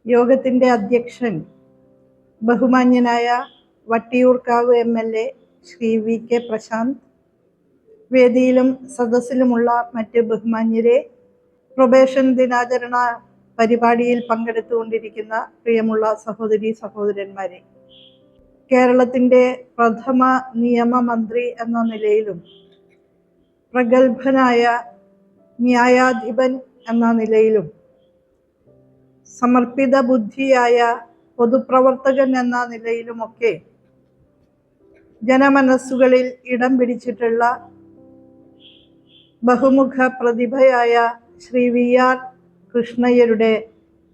യോഗത്തിന്റെ അധ്യക്ഷൻ ബഹുമാന്യനായ വട്ടിയൂർക്കാവ് MLA ശ്രീ VK പ്രശാന്ത്, വേദിയിലും സദസ്സിലുമുള്ള മറ്റ് ബഹുമാന്യരെ, പ്രൊബേഷൻ ദിനാചരണ പരിപാടിയിൽ പങ്കെടുത്തുകൊണ്ടിരിക്കുന്ന പ്രിയമുള്ള സഹോദരി സഹോദരന്മാരെ, കേരളത്തിൻ്റെ പ്രഥമ നിയമമന്ത്രി എന്ന നിലയിലും പ്രഗത്ഭനായ ന്യായാധിപൻ എന്ന നിലയിലും സമർപ്പിത ബുദ്ധിയായ പൊതുപ്രവർത്തകൻ എന്ന നിലയിലുമൊക്കെ ജനമനസ്സുകളിൽ ഇടം പിടിച്ചിട്ടുള്ള ബഹുമുഖ പ്രതിഭയായ ശ്രീ VR കൃഷ്ണയ്യരുടെ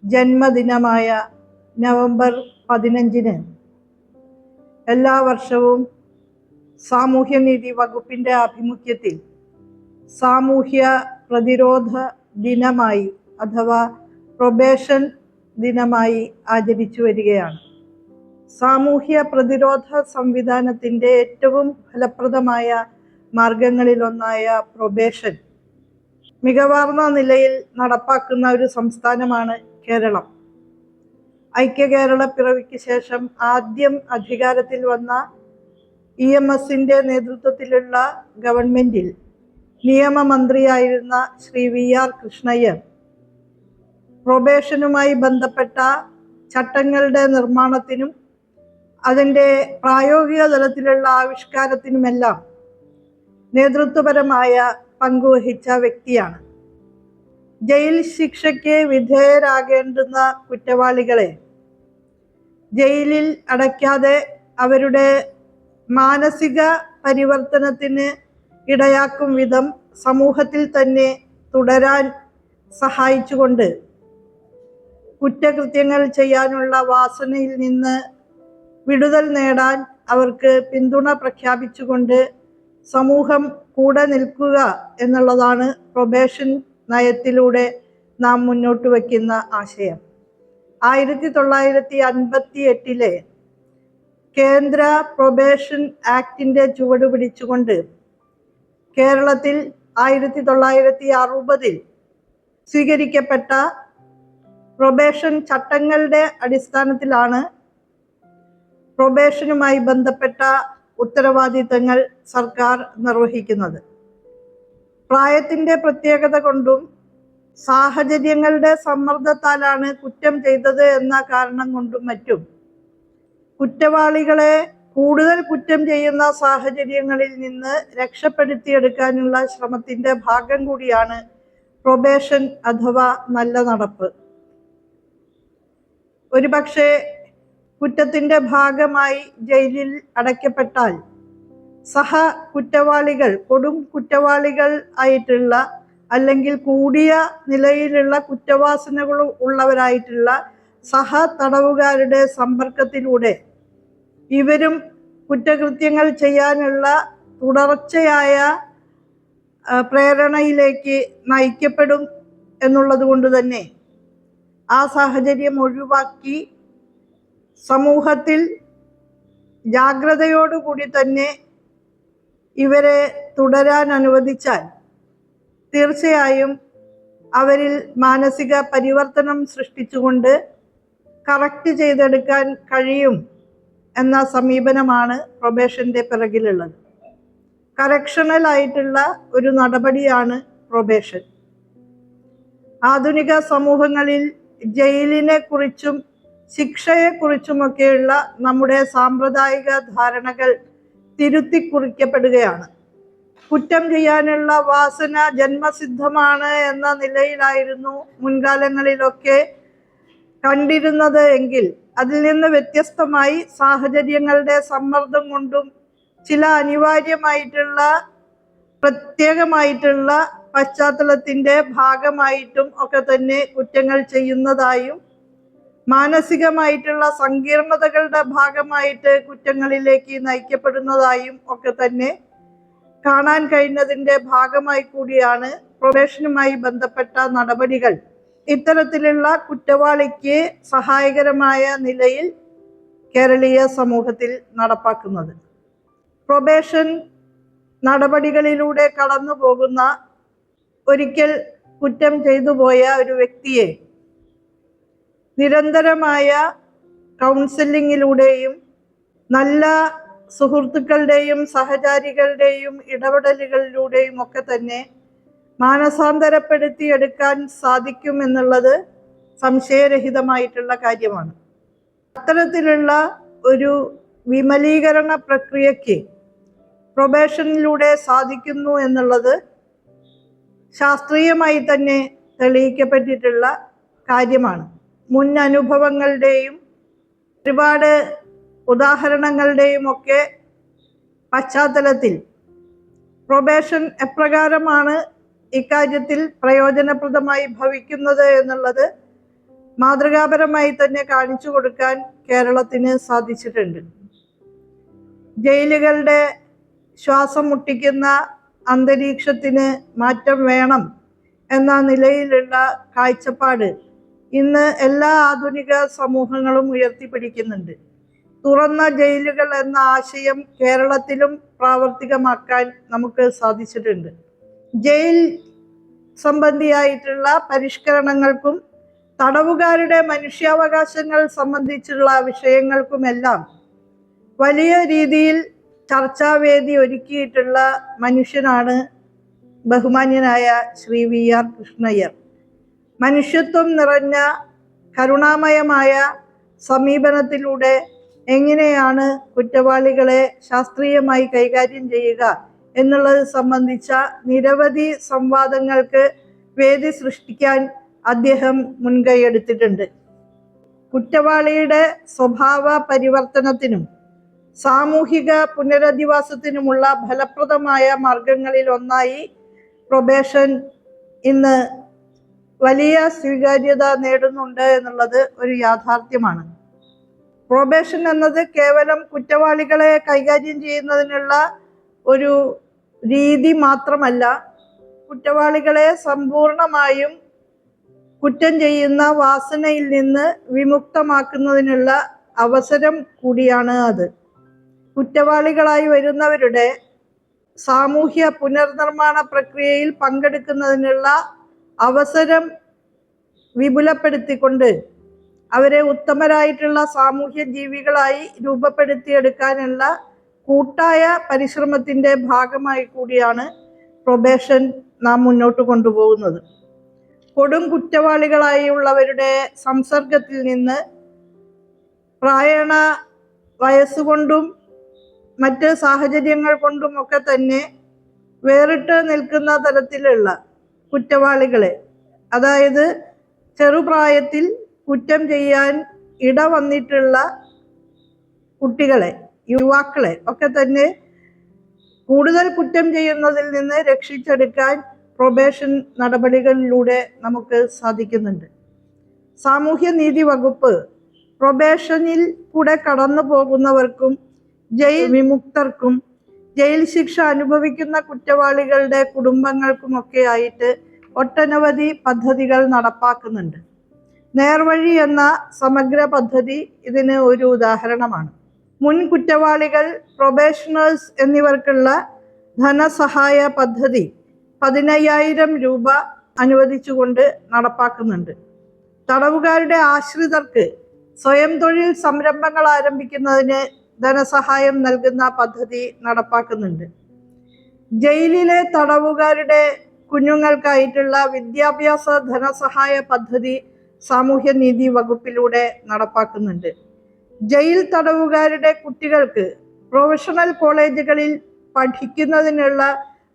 ജന്മദിനമായ നവംബർ 15-ന് എല്ലാ വർഷവും സാമൂഹ്യനീതി വകുപ്പിൻ്റെ ആഭിമുഖ്യത്തിൽ സാമൂഹ്യ പ്രതിരോധ ദിനമായി അഥവാ പ്രൊബേഷൻ ദിനമായി ആചരിച്ചു വരികയാണ്. സാമൂഹ്യ പ്രതിരോധ സംവിധാനത്തിൻ്റെ ഏറ്റവും ഫലപ്രദമായ മാർഗങ്ങളിലൊന്നായ പ്രൊബേഷൻ മികവാർന്ന നിലയിൽ നടപ്പാക്കുന്ന ഒരു സംസ്ഥാനമാണ് കേരളം. ഐക്യകേരള പിറവിക്ക് ശേഷം ആദ്യം അധികാരത്തിൽ വന്ന EMSന്റെ നേതൃത്വത്തിലുള്ള ഗവൺമെന്റിൽ നിയമമന്ത്രിയായിരുന്ന ശ്രീ VR കൃഷ്ണയ്യർ പ്രൊബേഷനുമായി ബന്ധപ്പെട്ട ചട്ടങ്ങളുടെ നിർമ്മാണത്തിനും അതിൻ്റെ പ്രായോഗിക തലത്തിലുള്ള ആവിഷ്കാരത്തിനുമെല്ലാം നേതൃത്വപരമായ പങ്കുവഹിച്ച വ്യക്തിയാണ്. ജയിൽ ശിക്ഷയ്ക്ക് വിധേയരാകേണ്ടുന്ന കുറ്റവാളികളെ ജയിലിൽ അടയ്ക്കാതെ അവരുടെ മാനസിക പരിവർത്തനത്തിന് ഇടയാക്കും വിധം സമൂഹത്തിൽ തന്നെ തുടരാൻ സഹായിച്ചുകൊണ്ട് കുറ്റകൃത്യങ്ങൾ ചെയ്യാനുള്ള വാസനയിൽ നിന്ന് വിടുതൽ നേടാൻ അവർക്ക് പിന്തുണ പ്രഖ്യാപിച്ചുകൊണ്ട് സമൂഹം കൂടെ നിൽക്കുക എന്നുള്ളതാണ് പ്രൊബേഷൻ നയത്തിലൂടെ നാം മുന്നോട്ട് വയ്ക്കുന്ന ആശയം. 1958 കേന്ദ്ര പ്രൊബേഷൻ ആക്ടിൻ്റെ ചുവട് പിടിച്ചുകൊണ്ട് കേരളത്തിൽ 1960 സ്വീകരിക്കപ്പെട്ട പ്രൊബേഷൻ ചട്ടങ്ങളുടെ അടിസ്ഥാനത്തിലാണ് പ്രൊബേഷനുമായി ബന്ധപ്പെട്ട ഉത്തരവാദിത്തങ്ങൾ സർക്കാർ നിർവഹിക്കുന്നത്. പ്രായത്തിൻ്റെ പ്രത്യേകത കൊണ്ടും സാഹചര്യങ്ങളുടെ സമ്മർദ്ദത്താലാണ് കുറ്റം ചെയ്തത് എന്ന കാരണം കൊണ്ടും മറ്റും കുറ്റവാളികളെ കൂടുതൽ കുറ്റം ചെയ്യുന്ന സാഹചര്യങ്ങളിൽ നിന്ന് രക്ഷപ്പെടുത്തിയെടുക്കാനുള്ള ശ്രമത്തിൻ്റെ ഭാഗം കൂടിയാണ് പ്രൊബേഷൻ അഥവാ നല്ല നടപ്പ്. ഒരുപക്ഷെ കുറ്റത്തിൻ്റെ ഭാഗമായി ജയിലിൽ അടയ്ക്കപ്പെട്ടാൽ സഹ കുറ്റവാളികൾ, കൊടും കുറ്റവാളികൾ ആയിട്ടുള്ള അല്ലെങ്കിൽ കൂടിയ നിലയിലുള്ള കുറ്റവാസനകൾ ഉള്ളവരായിട്ടുള്ള സഹ തടവുകാരുടെ സമ്പർക്കത്തിലൂടെ ഇവരും കുറ്റകൃത്യങ്ങൾ ചെയ്യാനുള്ള തുടർച്ചയായ പ്രേരണയിലേക്ക് നയിക്കപ്പെടും എന്നുള്ളത് കൊണ്ട് തന്നെ ആ സാഹചര്യം ഒഴിവാക്കി സമൂഹത്തിൽ ജാഗ്രതയോടുകൂടി തന്നെ ഇവരെ തുടരാൻ അനുവദിച്ചാൽ തീർച്ചയായും അവരിൽ മാനസിക പരിവർത്തനം സൃഷ്ടിച്ചുകൊണ്ട് കറക്റ്റ് ചെയ്തെടുക്കാൻ കഴിയും എന്ന സമീപനമാണ് പ്രൊബേഷൻ്റെ പിറകിലുള്ളത്. കറക്ഷണൽ ആയിട്ടുള്ള ഒരു നടപടിയാണ് പ്രൊബേഷൻ. ആധുനിക സമൂഹങ്ങളിൽ ജയിലിനെ കുറിച്ചും ശിക്ഷയെക്കുറിച്ചുമൊക്കെയുള്ള നമ്മുടെ സാമ്പ്രദായിക ധാരണകൾ തിരുത്തിക്കുറിക്കപ്പെടുകയാണ്. കുറ്റം ചെയ്യാനുള്ള വാസന ജന്മസിദ്ധമാണ് എന്ന നിലയിലായിരുന്നു മുൻകാലങ്ങളിലൊക്കെ കണ്ടിരുന്നത് എങ്കിൽ അതിൽ നിന്ന് വ്യത്യസ്തമായി സാഹചര്യങ്ങളുടെ സമ്മർദ്ദം കൊണ്ടും ചില അനിവാര്യമായിട്ടുള്ള പ്രത്യേകമായിട്ടുള്ള പശ്ചാത്തലത്തിൻ്റെ ഭാഗമായിട്ടും ഒക്കെ തന്നെ കുറ്റങ്ങൾ ചെയ്യുന്നതായും മാനസികമായിട്ടുള്ള സങ്കീർണതകളുടെ ഭാഗമായിട്ട് കുറ്റങ്ങളിലേക്ക് നയിക്കപ്പെടുന്നതായും ഒക്കെ തന്നെ കാണാൻ കഴിഞ്ഞതിൻ്റെ ഭാഗമായി കൂടിയാണ് പ്രൊബേഷനുമായി ബന്ധപ്പെട്ട നടപടികൾ ഇത്തരത്തിലുള്ള കുറ്റവാളിക്ക് സഹായകരമായ നിലയിൽ കേരളീയ സമൂഹത്തിൽ നടപ്പാക്കുന്നത്. പ്രൊബേഷൻ നടപടികളിലൂടെ കടന്നു പോകുന്ന ഒരിക്കൽ കുറ്റം ചെയ്തു പോയ ഒരു വ്യക്തിയെ നിരന്തരമായ കൗൺസിലിങ്ങിലൂടെയും നല്ല സുഹൃത്തുക്കളുടെയും സഹചാരികളുടെയും ഇടപെടലുകളിലൂടെയും ഒക്കെ തന്നെ മാനസാന്തരപ്പെടുത്തിയെടുക്കാൻ സാധിക്കുമെന്നുള്ളത് സംശയരഹിതമായിട്ടുള്ള കാര്യമാണ്. അത്തരത്തിലുള്ള ഒരു വിമലീകരണ പ്രക്രിയയ്ക്ക് പ്രൊബേഷനിലൂടെ സാധിക്കുന്നു എന്നുള്ളത് ശാസ്ത്രീയമായി തന്നെ തെളിയിക്കപ്പെട്ടിട്ടുള്ള കാര്യമാണ്. മുൻ അനുഭവങ്ങളുടെയും ഒരുപാട് ഉദാഹരണങ്ങളുടെയും ഒക്കെ പശ്ചാത്തലത്തിൽ പ്രൊബേഷൻ എപ്രകാരമാണ് ഇക്കാര്യത്തിൽ പ്രയോജനപ്രദമായി ഭവിക്കുന്നത് എന്നുള്ളത് മാതൃകാപരമായി തന്നെ കാണിച്ചു കൊടുക്കാൻ കേരളത്തിന് സാധിച്ചിട്ടുണ്ട്. ജയിലുകളുടെ ശ്വാസം മുട്ടിക്കുന്ന അന്തരീക്ഷത്തിന് മാറ്റം വേണം എന്ന നിലയിലുള്ള കാഴ്ചപ്പാട് ഇന്ന് എല്ലാ ആധുനിക സമൂഹങ്ങളും ഉയർത്തിപ്പിടിക്കുന്നുണ്ട്. തുറന്ന ജയിലുകൾ എന്ന ആശയം കേരളത്തിലും പ്രാവർത്തികമാക്കാൻ നമുക്ക് സാധിച്ചിട്ടുണ്ട്. ജയിൽ സംബന്ധിയായിട്ടുള്ള പരിഷ്കരണങ്ങൾക്കും തടവുകാരുടെ മനുഷ്യാവകാശങ്ങൾ സംബന്ധിച്ചുള്ള വിഷയങ്ങൾക്കുമെല്ലാം വലിയ രീതിയിൽ ചർച്ചാവേദി ഒരുക്കിയിട്ടുള്ള മനുഷ്യനാണ് ബഹുമാന്യനായ ശ്രീ VR കൃഷ്ണയ്യർ. മനുഷ്യത്വം നിറഞ്ഞ കരുണാമയമായ സമീപനത്തിലൂടെ എങ്ങനെയാണ് കുറ്റവാളികളെ ശാസ്ത്രീയമായി കൈകാര്യം ചെയ്യുക എന്നുള്ളത് സംബന്ധിച്ച നിരവധി സംവാദങ്ങൾക്ക് വേദി സൃഷ്ടിക്കാൻ അദ്ദേഹം മുൻകൈയെടുത്തിട്ടുണ്ട്. കുറ്റവാളിയുടെ സ്വഭാവ പരിവർത്തനത്തിനും സാമൂഹിക പുനരധിവാസത്തിനുമുള്ള ഫലപ്രദമായ മാർഗങ്ങളിൽ ഒന്നായി പ്രൊബേഷൻ ഇന്ന് വലിയ സ്വീകാര്യത നേടുന്നുണ്ട് എന്നുള്ളത് ഒരു യാഥാർത്ഥ്യമാണ്. പ്രൊബേഷൻ എന്നത് കേവലം കുറ്റവാളികളെ കൈകാര്യം ചെയ്യുന്നതിനുള്ള ഒരു രീതി മാത്രമല്ല, കുറ്റവാളികളെ സമ്പൂർണമായും കുറ്റം ചെയ്യുന്ന വാസനയിൽ നിന്ന് വിമുക്തമാക്കുന്നതിനുള്ള അവസരം കൂടിയാണ് അത്. കുറ്റവാളികളായി വരുന്നവരുടെ സാമൂഹ്യ പുനർനിർമ്മാണ പ്രക്രിയയിൽ പങ്കെടുക്കുന്നതിനുള്ള അവസരം വിപുലപ്പെടുത്തിക്കൊണ്ട് അവരെ ഉത്തമരായിട്ടുള്ള സാമൂഹ്യ ജീവികളായി രൂപപ്പെടുത്തിയെടുക്കാനുള്ള കൂട്ടായ പരിശ്രമത്തിൻ്റെ ഭാഗമായി കൂടിയാണ് പ്രൊബേഷൻ നാം മുന്നോട്ട് കൊണ്ടുപോകുന്നത്. കൊടും കുറ്റവാളികളായുള്ളവരുടെ സംസർഗത്തിൽ നിന്ന് പ്രായണ വയസ്സുകൊണ്ടും മറ്റ് സാഹചര്യങ്ങൾ കൊണ്ടും ഒക്കെ തന്നെ വേറിട്ട് നിൽക്കുന്ന തരത്തിലുള്ള കുറ്റവാളികളെ, അതായത് ചെറുപ്രായത്തിൽ കുറ്റം ചെയ്യാൻ ഇടവന്നിട്ടുള്ള കുട്ടികളെ, യുവാക്കളെ ഒക്കെ തന്നെ കൂടുതൽ കുറ്റം ചെയ്യുന്നതിൽ നിന്ന് രക്ഷിച്ചെടുക്കാൻ പ്രൊബേഷൻ നടപടികളിലൂടെ നമുക്ക് സാധിക്കുന്നുണ്ട്. സാമൂഹ്യനീതി വകുപ്പ് പ്രൊബേഷനിൽ കൂടെ കടന്നു പോകുന്നവർക്കും ജയിൽ വിമുക്തർക്കും ജയിൽ ശിക്ഷ അനുഭവിക്കുന്ന കുറ്റവാളികളുടെ കുടുംബങ്ങൾക്കുമൊക്കെ ആയിട്ട് ഒട്ടനവധി പദ്ധതികൾ നടപ്പാക്കുന്നുണ്ട്. നേർവഴി എന്ന സമഗ്ര പദ്ധതി ഇതിന് ഒരു ഉദാഹരണമാണ്. മുൻ കുറ്റവാളികൾ, പ്രൊബേഷണേഴ്സ് എന്നിവർക്കുള്ള ധനസഹായ പദ്ധതി 15,000 രൂപ അനുവദിച്ചുകൊണ്ട് നടപ്പാക്കുന്നുണ്ട്. തടവുകാരുടെ ആശ്രിതർക്ക് സ്വയം തൊഴിൽ സംരംഭങ്ങൾ ആരംഭിക്കുന്നതിന് ധനസഹായം നൽകുന്ന പദ്ധതി നടപ്പാക്കുന്നുണ്ട്. ജയിലിലെ തടവുകാരുടെ കുഞ്ഞുങ്ങൾക്കായിട്ടുള്ള വിദ്യാഭ്യാസ ധനസഹായ പദ്ധതി സാമൂഹ്യനീതി വകുപ്പിലൂടെ നടപ്പാക്കുന്നുണ്ട്. ജയിൽ തടവുകാരുടെ കുട്ടികൾക്ക് പ്രൊഫഷണൽ കോളേജുകളിൽ പഠിക്കുന്നതിനുള്ള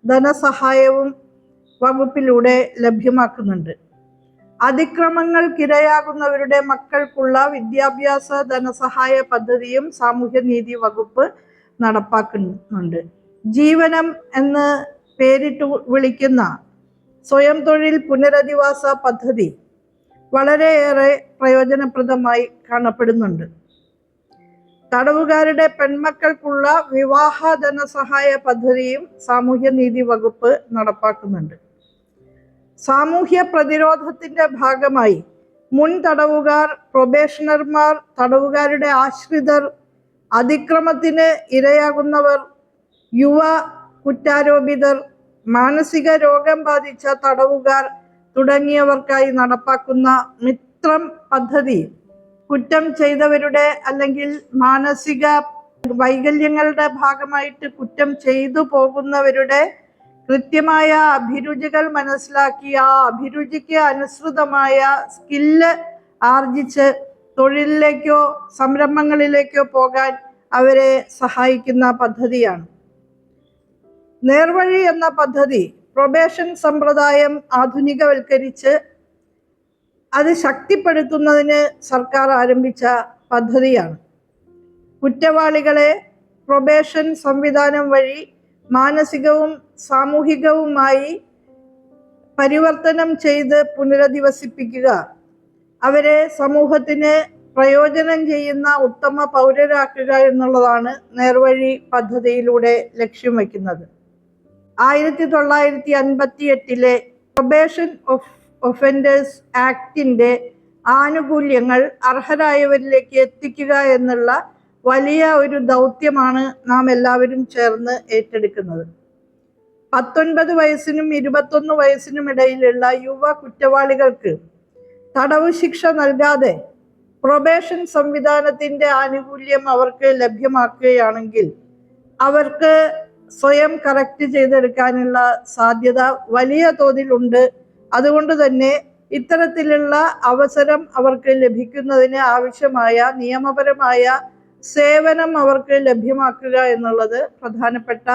ധനസഹായവും വകുപ്പിലൂടെ ലഭ്യമാക്കുന്നുണ്ട്. അതിക്രമങ്ങൾക്കിരയാകുന്നവരുടെ മക്കൾക്കുള്ള വിദ്യാഭ്യാസ ധനസഹായ പദ്ധതിയും സാമൂഹ്യനീതി വകുപ്പ് നടപ്പാക്കുന്നുണ്ട്. ജീവനം എന്ന് പേരിട്ട് വിളിക്കുന്ന സ്വയം തൊഴിൽ പുനരധിവാസ പദ്ധതി വളരെയേറെ പ്രയോജനപ്രദമായി കാണപ്പെടുന്നുണ്ട്. തടവുകാരുടെ പെൺമക്കൾക്കുള്ള വിവാഹ ധനസഹായ പദ്ധതിയും സാമൂഹ്യനീതി വകുപ്പ് നടപ്പാക്കുന്നുണ്ട്. സാമൂഹ്യ പ്രതിരോധത്തിന്റെ ഭാഗമായി മുൻ തടവുകാർ, പ്രൊബേഷണർമാർ, തടവുകാരുടെ ആശ്രിതർ, അതിക്രമത്തിന് ഇരയാകുന്നവർ, യുവ കുറ്റാരോപിതർ, മാനസിക രോഗം ബാധിച്ച തടവുകാർ തുടങ്ങിയവർക്കായി നടപ്പാക്കുന്ന മിത്രം പദ്ധതി കുറ്റം ചെയ്തവരുടെ അല്ലെങ്കിൽ മാനസിക വൈകല്യങ്ങളുടെ ഭാഗമായിട്ട് കുറ്റം ചെയ്തു പോകുന്നവരുടെ കൃത്യമായ അഭിരുചികൾ മനസ്സിലാക്കി ആ അഭിരുചിക്ക് അനുസൃതമായ സ്കില്ല് ആർജിച്ച് തൊഴിലിലേക്കോ സംരംഭങ്ങളിലേക്കോ പോകാൻ അവരെ സഹായിക്കുന്ന പദ്ധതിയാണ്. നേർവഴി എന്ന പദ്ധതി പ്രൊബേഷൻ സമ്പ്രദായം ആധുനികവൽക്കരിച്ച് അത് ശക്തിപ്പെടുത്തുന്നതിന് സർക്കാർ ആരംഭിച്ച പദ്ധതിയാണ്. കുറ്റവാളികളെ പ്രൊബേഷൻ സംവിധാനം വഴി മാനസികവും സാമൂഹികവുമായി പരിവർത്തനം ചെയ്ത് പുനരധിവസിപ്പിക്കുക, അവരെ സമൂഹത്തിന് പ്രയോജനം ചെയ്യുന്ന ഉത്തമ പൗരരാക്കുക എന്നുള്ളതാണ് നേർവഴി പദ്ധതിയിലൂടെ ലക്ഷ്യം വയ്ക്കുന്നത്. 1958 പ്രൊബേഷൻ ഒഫൻഡേഴ്സ് ആക്ടിന്റെ ആനുകൂല്യങ്ങൾ അർഹരായവരിലേക്ക് എത്തിക്കുക എന്നുള്ള വലിയ ഒരു ദൗത്യമാണ് നാം എല്ലാവരും ചേർന്ന് ഏറ്റെടുക്കുന്നത്. 19 വയസ്സിനും 21 വയസ്സിനും ഇടയിലുള്ള യുവ കുറ്റവാളികൾക്ക് തടവ് ശിക്ഷ നൽകാതെ പ്രൊബേഷൻ സംവിധാനത്തിന്റെ ആനുകൂല്യം അവർക്ക് ലഭ്യമാക്കുകയാണെങ്കിൽ അവർക്ക് സ്വയം കറക്റ്റ് ചെയ്തെടുക്കാനുള്ള സാധ്യത വലിയ തോതിലുണ്ട്. അതുകൊണ്ട് തന്നെ ഇത്തരത്തിലുള്ള അവസരം അവർക്ക് ലഭിക്കുന്നതിന് ആവശ്യമായ നിയമപരമായ സേവനം അവർക്ക് ലഭ്യമാക്കുക എന്നുള്ളത് പ്രധാനപ്പെട്ട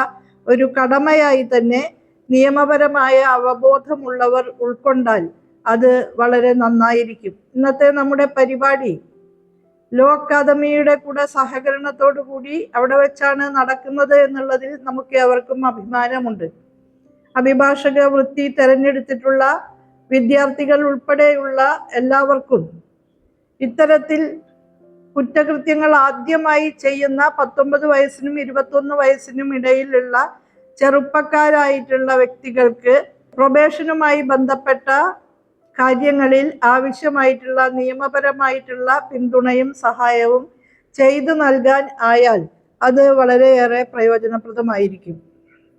ഒരു കടമയായി തന്നെ നിയമപരമായ അവബോധമുള്ളവർ ഉൾക്കൊണ്ടാൽ അത് വളരെ നന്നായിരിക്കും. ഇന്നത്തെ നമ്മുടെ പരിപാടി ലോ അക്കാദമിയുടെ കൂടെ സഹകരണത്തോടു കൂടി അവിടെ വെച്ചാണ് നടക്കുന്നത് എന്നുള്ളതിൽ നമുക്ക് അവർക്കും അഭിമാനമുണ്ട്. അഭിഭാഷക വൃത്തി തെരഞ്ഞെടുത്തിട്ടുള്ള വിദ്യാർത്ഥികൾ ഉൾപ്പെടെയുള്ള എല്ലാവർക്കും ഇത്തരത്തിൽ കുറ്റകൃത്യങ്ങൾ ആദ്യമായി ചെയ്യുന്ന 19 വയസ്സിനും 21 വയസ്സിനും ഇടയിലുള്ള ചെറുപ്പക്കാരായിട്ടുള്ള വ്യക്തികൾക്ക് പ്രൊബേഷനുമായി ബന്ധപ്പെട്ട കാര്യങ്ങളിൽ ആവശ്യമായിട്ടുള്ള നിയമപരമായിട്ടുള്ള പിന്തുണയും സഹായവും ചെയ്തു നൽകാൻ ആയാൽ അത് വളരെയേറെ പ്രയോജനപ്രദമായിരിക്കും.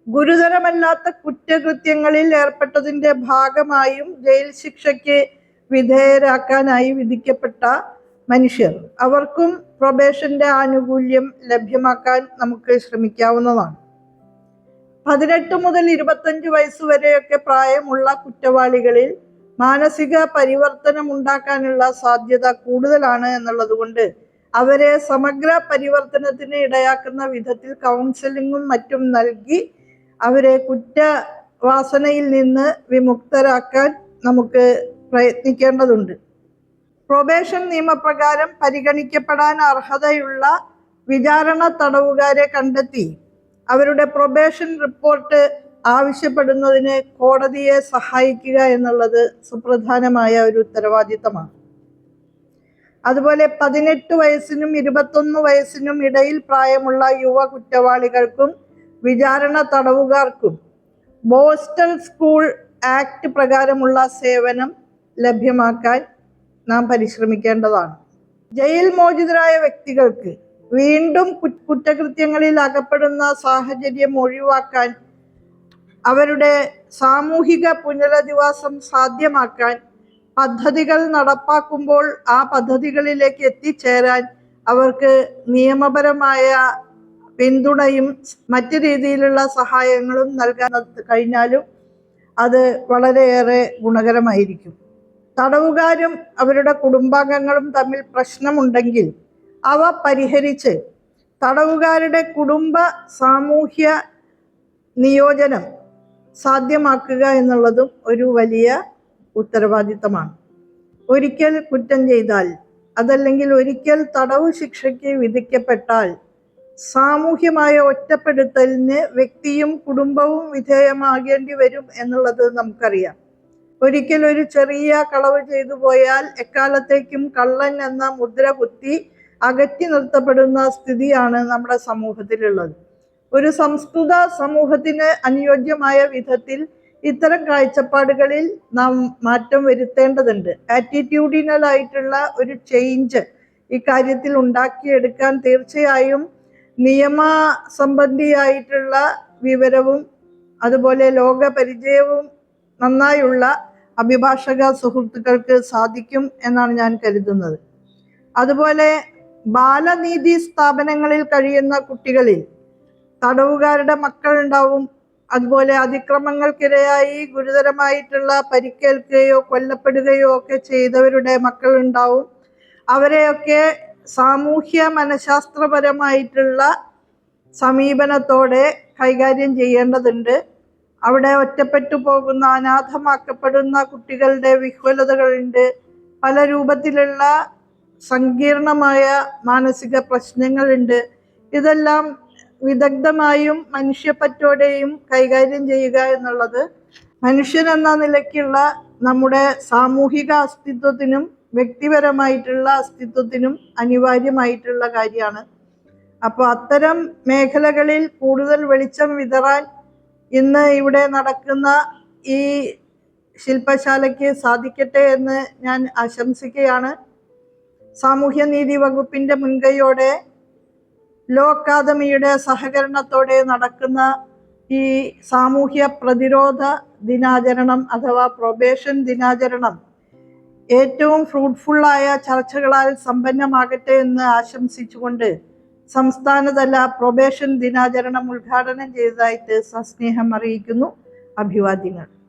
ഗുരുതരമല്ലാത്ത കുറ്റകൃത്യങ്ങളിൽ ഏർപ്പെട്ടതിന്റെ ഭാഗമായും ജയിൽ ശിക്ഷയ്ക്ക് വിധേയരാക്കാനായി വിധിക്കപ്പെട്ട മനുഷ്യർ, അവർക്കും പ്രൊബേഷന്റെ ആനുകൂല്യം ലഭ്യമാക്കാൻ നമുക്ക് ശ്രമിക്കാവുന്നതാണ്. 18 മുതൽ 25 വയസ്സ് വരെയൊക്കെ പ്രായമുള്ള കുറ്റവാളികളിൽ മാനസിക പരിവർത്തനം ഉണ്ടാക്കാനുള്ള സാധ്യത കൂടുതലാണ് എന്നുള്ളത് കൊണ്ട് അവരെ സമഗ്ര പരിവർത്തനത്തിന് ഇടയാക്കുന്ന വിധത്തിൽ കൗൺസിലിങ്ങും മറ്റും നൽകി അവരെ കുറ്റവാസനയിൽ നിന്ന് വിമുക്തരാക്കാൻ നമുക്ക് പ്രയത്നിക്കേണ്ടതുണ്ട്. പ്രൊബേഷൻ നിയമപ്രകാരം പരിഗണിക്കപ്പെടാൻ അർഹതയുള്ള വിചാരണ തടവുകാരെ കണ്ടെത്തി അവരുടെ പ്രൊബേഷൻ റിപ്പോർട്ട് ആവശ്യപ്പെടുന്നതിന് കോടതിയെ സഹായിക്കുക എന്നുള്ളത് സുപ്രധാനമായ ഒരു ഉത്തരവാദിത്തമാണ്. അതുപോലെ 18 വയസ്സിനും 21 വയസ്സിനും ഇടയിൽ പ്രായമുള്ള യുവ കുറ്റവാളികൾക്കും വിചാരണ തടവുകാർക്കും ബോസ്റ്റൽ സ്കൂൾ ആക്ട് പ്രകാരമുള്ള സേവനം ലഭ്യമാക്കാൻ നാം പരിശ്രമിക്കേണ്ടതാണ്. ജയിൽ മോചിതരായ വ്യക്തികൾക്ക് വീണ്ടും കുറ്റകൃത്യങ്ങളിൽ അകപ്പെടുന്ന സാഹചര്യം ഒഴിവാക്കാൻ, അവരുടെ സാമൂഹിക പുനരധിവാസം സാധ്യമാക്കാൻ പദ്ധതികൾ നടപ്പാക്കുമ്പോൾ ആ പദ്ധതികളിലേക്ക് എത്തിച്ചേരാൻ അവർക്ക് നിയമപരമായ പിന്തുണയും മറ്റു രീതിയിലുള്ള സഹായങ്ങളും നൽകാൻ കഴിഞ്ഞാലും അത് വളരെയേറെ ഗുണകരമായിരിക്കും. തടവുകാരും അവരുടെ കുടുംബാംഗങ്ങളും തമ്മിൽ പ്രശ്നമുണ്ടെങ്കിൽ അവ പരിഹരിച്ച് തടവുകാരുടെ കുടുംബ സാമൂഹ്യ നിയോജനം സാധ്യമാക്കുക എന്നുള്ളതും ഒരു വലിയ ഉത്തരവാദിത്തമാണ്. ഒരിക്കൽ കുറ്റം ചെയ്താൽ അതല്ലെങ്കിൽ ഒരിക്കൽ തടവ് ശിക്ഷയ്ക്ക് വിധിക്കപ്പെട്ടാൽ സാമൂഹ്യമായ ഒറ്റപ്പെടുത്തലിന് വ്യക്തിയും കുടുംബവും വിധേയമാകേണ്ടി വരും എന്നുള്ളത് നമുക്കറിയാം. ഒരിക്കൽ ഒരു ചെറിയ കളവ് ചെയ്തു പോയാൽ എക്കാലത്തേക്കും കള്ളൻ എന്ന മുദ്ര കുത്തി അകറ്റി നിർത്തപ്പെടുന്ന സ്ഥിതിയാണ് നമ്മുടെ സമൂഹത്തിലുള്ളത്. ഒരു സംസ്കൃത സമൂഹത്തിന് അനുയോജ്യമായ വിധത്തിൽ ഇത്തരം കാഴ്ചപ്പാടുകളിൽ നാം മാറ്റം വരുത്തേണ്ടതുണ്ട്. ആറ്റിറ്റ്യൂഡിനൽ ആയിട്ടുള്ള ഒരു ചേഞ്ച് ഇക്കാര്യത്തിൽ ഉണ്ടാക്കിയെടുക്കാൻ തീർച്ചയായും നിയമ സംബന്ധിയായിട്ടുള്ള വിവരവും അതുപോലെ ലോക പരിചയവും നന്നായുള്ള അഭിഭാഷക സുഹൃത്തുക്കൾക്ക് സാധിക്കും എന്നാണ് ഞാൻ കരുതുന്നത്. അതുപോലെ ബാലനീതി സ്ഥാപനങ്ങളിൽ കഴിയുന്ന കുട്ടികളിൽ തടവുകാരുടെ മക്കൾ ഉണ്ടാവും. അതുപോലെ അതിക്രമങ്ങൾക്കിരയായി ഗുരുതരമായിട്ടുള്ള പരിക്കേൽക്കുകയോ കൊല്ലപ്പെടുകയോ ഒക്കെ ചെയ്തവരുടെ മക്കൾ ഉണ്ടാവും. അവരെയൊക്കെ സാമൂഹ്യ മനഃശാസ്ത്രപരമായിട്ടുള്ള സമീപനത്തോടെ കൈകാര്യം ചെയ്യേണ്ടതുണ്ട്. അവിടെ ഒറ്റപ്പെട്ടു പോകുന്ന അനാഥമാക്കപ്പെടുന്ന കുട്ടികളുടെ വിഹ്വലതകളുണ്ട്. പല രൂപത്തിലുള്ള സങ്കീർണമായ മാനസിക പ്രശ്നങ്ങളുണ്ട്. ഇതെല്ലാം വിദഗ്ധമായും മനുഷ്യപ്പറ്റോടെയും കൈകാര്യം ചെയ്യുക എന്നുള്ളത് മനുഷ്യൻ എന്ന നിലയ്ക്കുള്ള നമ്മുടെ സാമൂഹിക അസ്തിത്വത്തിനും വ്യക്തിപരമായിട്ടുള്ള അസ്തിത്വത്തിനും അനിവാര്യമായിട്ടുള്ള കാര്യമാണ്. അപ്പോൾ അത്തരം മേഖലകളിൽ കൂടുതൽ വെളിച്ചം വിതറാൻ ഇന്ന് ഇവിടെ നടക്കുന്ന ഈ ശില്പശാലയ്ക്ക് സാധിക്കട്ടെ എന്ന് ഞാൻ ആശംസിക്കുകയാണ്. സാമൂഹ്യനീതി വകുപ്പിന്റെ മുൻകൈയോടെ ലോ അക്കാദമിയുടെ സഹകരണത്തോടെ നടക്കുന്ന ഈ സാമൂഹ്യ പ്രതിരോധ ദിനാചരണം അഥവാ പ്രൊബേഷൻ ദിനാചരണം ഏറ്റവും ഫ്രൂട്ട്ഫുള്ളായ ചർച്ചകളാൽ സമ്പന്നമാകട്ടെ എന്ന് ആശംസിച്ചുകൊണ്ട് സംസ്ഥാനതല പ്രൊബേഷൻ ദിനാചരണം ഉദ്ഘാടനം ചെയ്തതായിട്ട് സസ്നേഹം അറിയിക്കുന്നു. അഭിവാദ്യങ്ങൾ.